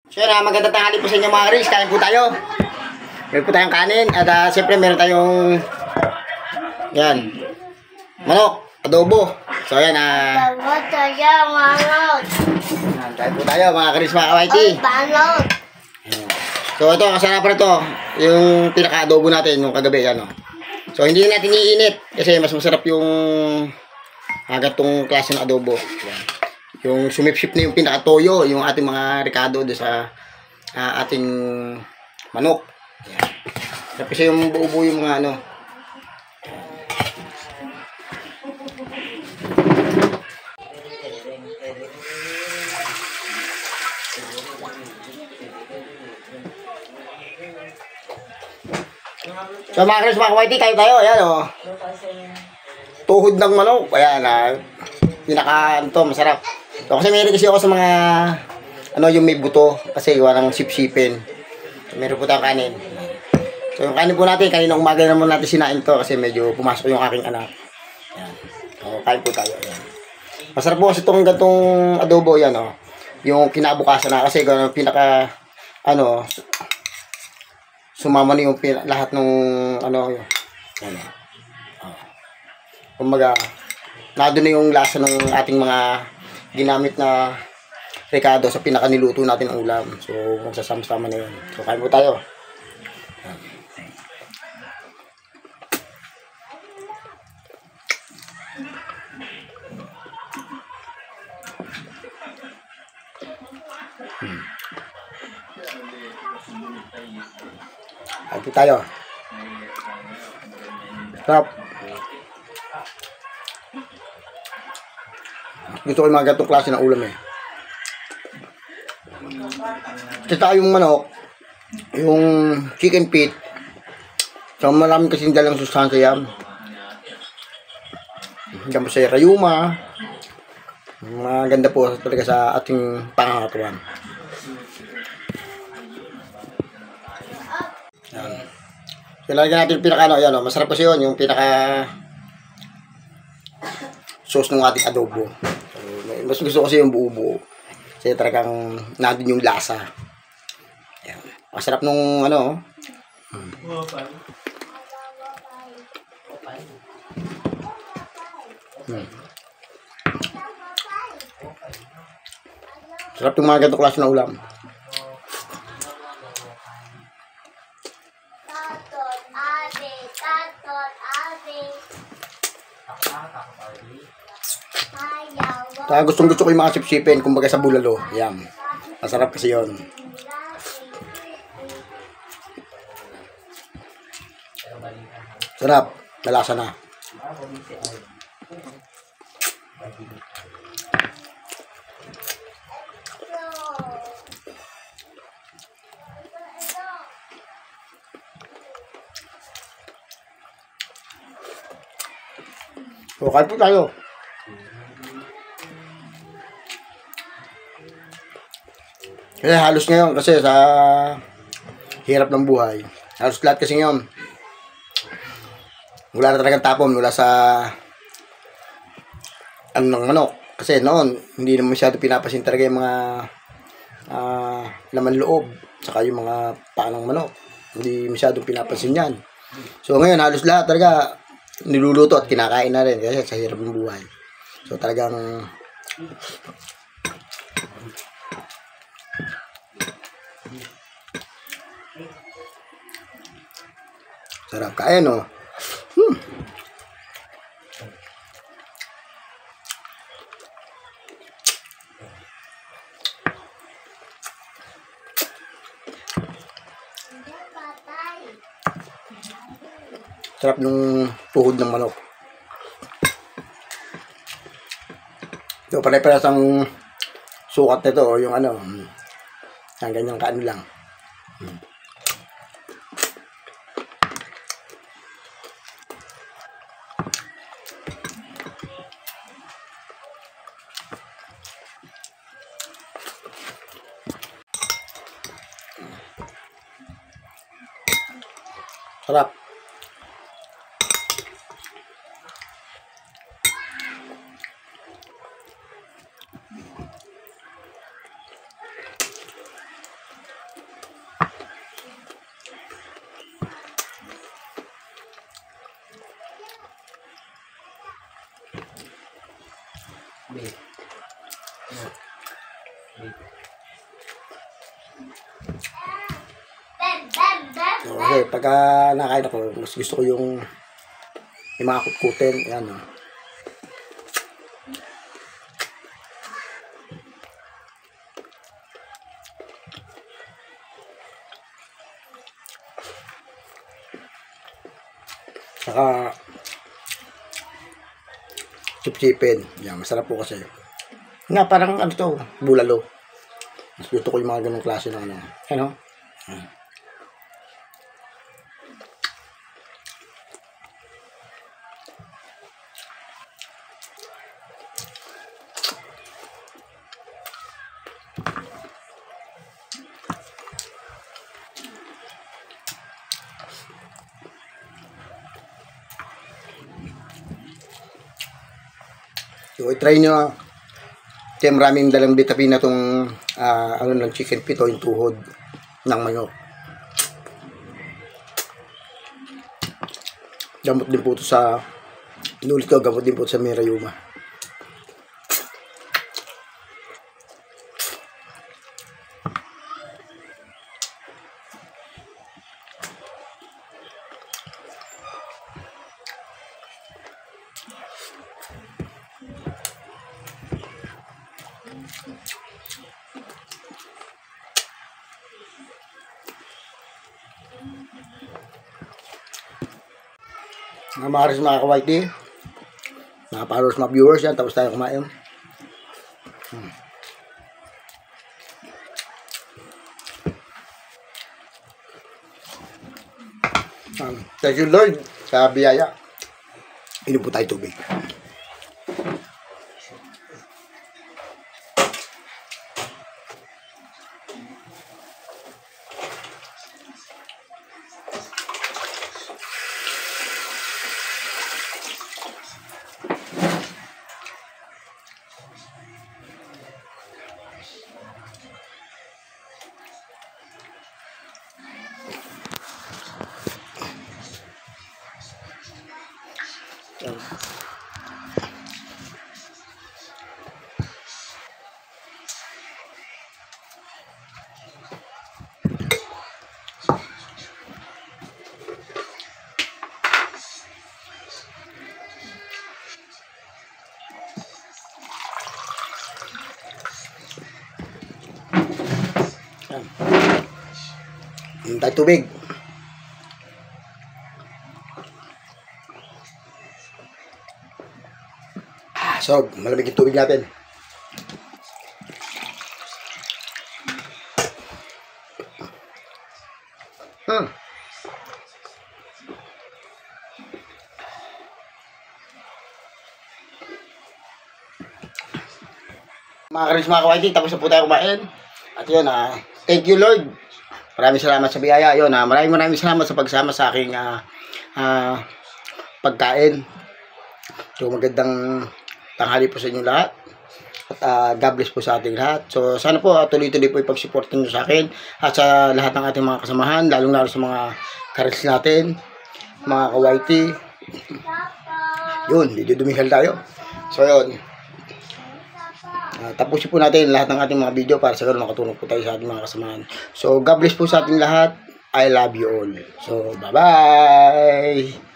So yun, magandang tanghali po sa inyo mga Chris. Kain po tayo. Meron po tayong kanin. At siyempre meron tayong yan, manok, adobo. So yan, Manok tayo, manok. kain po tayo mga Chris, mga kawaiti. Manok. So ito, kasama pa ito yung pinaka-adobo natin yung kagabi. Ano. So hindi natin iinit kasi mas masarap yung ganitong klase ng adobo. Yan. Yung sumipsip na yung pinaka-toyo, yung ating mga ricado doon sa ating manok. Yan. Tapos yung buo-buo yung mga ano. So mga Chris, mga kawaiti, tayo. Ayan o. Tuhod ng manok. Ayan pinaka ito, masarap. So, kasi meron kasi ako sa mga yung may buto. Kasi iwan ng sipsipin. So, meron po tayong kanin. So yung kanin po natin, kaninang umaga naman natin sinain to kasi medyo pumasok yung aking anak. Ayan. So kain po tayo. Ayan. Masarap po kasi itong gantong adobo yan o. Yung kinabukasan na kasi pinaka sumama na yung lahat ng yun. Kumbaga, nado na yung lasa ng ating mga ginamit na ricado sa pinaka niluto natin ang ulam. So, magsasama-sama na yun. So, kain po tayo. Kain po tayo. Sarap. Gusto ko yung mga gatong klase ng ulam eh. Kasi yung manok, yung chicken feet, so maraming kasing dalang sustansya yan. Diyan po sa rayuma. Maganda po talaga sa ating pangangatuan. Yan. So lagyan natin yung pinaka masarap kasi yun, yung pinaka sauce ng ating adobo. Mas gusto kasi yung buo-buo. Kasi talagang nandun yung lasa. Ayan. Masarap nung Sarap yung mga ganito klase na ulam. Gustong gusto ko yung mga sipsipin, kumbaga sa bulalo. Yan. Masarap kasi yun. Sarap. Malasa na. So, kain po tayo. Kasi halos ngayon kasi sa hirap ng buhay. Halos lahat kasi ngayon wala na talagang tapon mula sa ng manok. Kasi noon hindi naman masyado pinapasin talaga yung mga laman loob saka yung mga paa ng manok. Hindi masyadong pinapansin yan. So ngayon halos lahat talaga niluluto at kinakain na rin kasi sa hirap ng buhay. So talagang sarap kain no. Sarap ng tuhod ng manok. So pare-parehas ang sukat nito yung ang ganyang kaano lang. Sarap. Okay, pagka nakain ako, mas gusto ko yung mga kutkutin. Ayan, oh. Saka chip-chipin. Yan, masarap po kasi. Nga, parang ano to, bulalo. Mas gusto ko yung mga ganong klase ng ano. Ano? So, i-try nyo. Kaya maraming dalang vitamin na itong ano ng chicken feet o yung tuhod ng manok. Gamot din po ito sa inulit ko, gamot din po ito sa merayuma. Mga maharis mga kawaiti, mga followers, mga viewers yan, tapos tayo kumain. Thank you Lord sa biyaya. Inom po tayo tubig. Inom tayo tubig. So, malamig yung tubig natin. Mga karis, mga kawaiti, tapos na po tayo kumain. At yun, thank you Lord. Maraming salamat sa biyaya. Yun, maraming salamat sa pagsama sa aking pagkain. So, magandang tanghali po sa inyo lahat. At God bless po sa ating lahat. So, sana po tuloy-tuloy po ipag-support nyo sa akin at sa lahat ng ating mga kasamahan, lalong-lalo sa mga karis natin, mga kawaiti. Yun, dumihan tayo. So, yun. Tapusin po natin lahat ng ating mga video para sa ganun makatulong po tayo sa ating mga kasamahan. So, God bless po sa ating lahat. I love you all. So, bye-bye!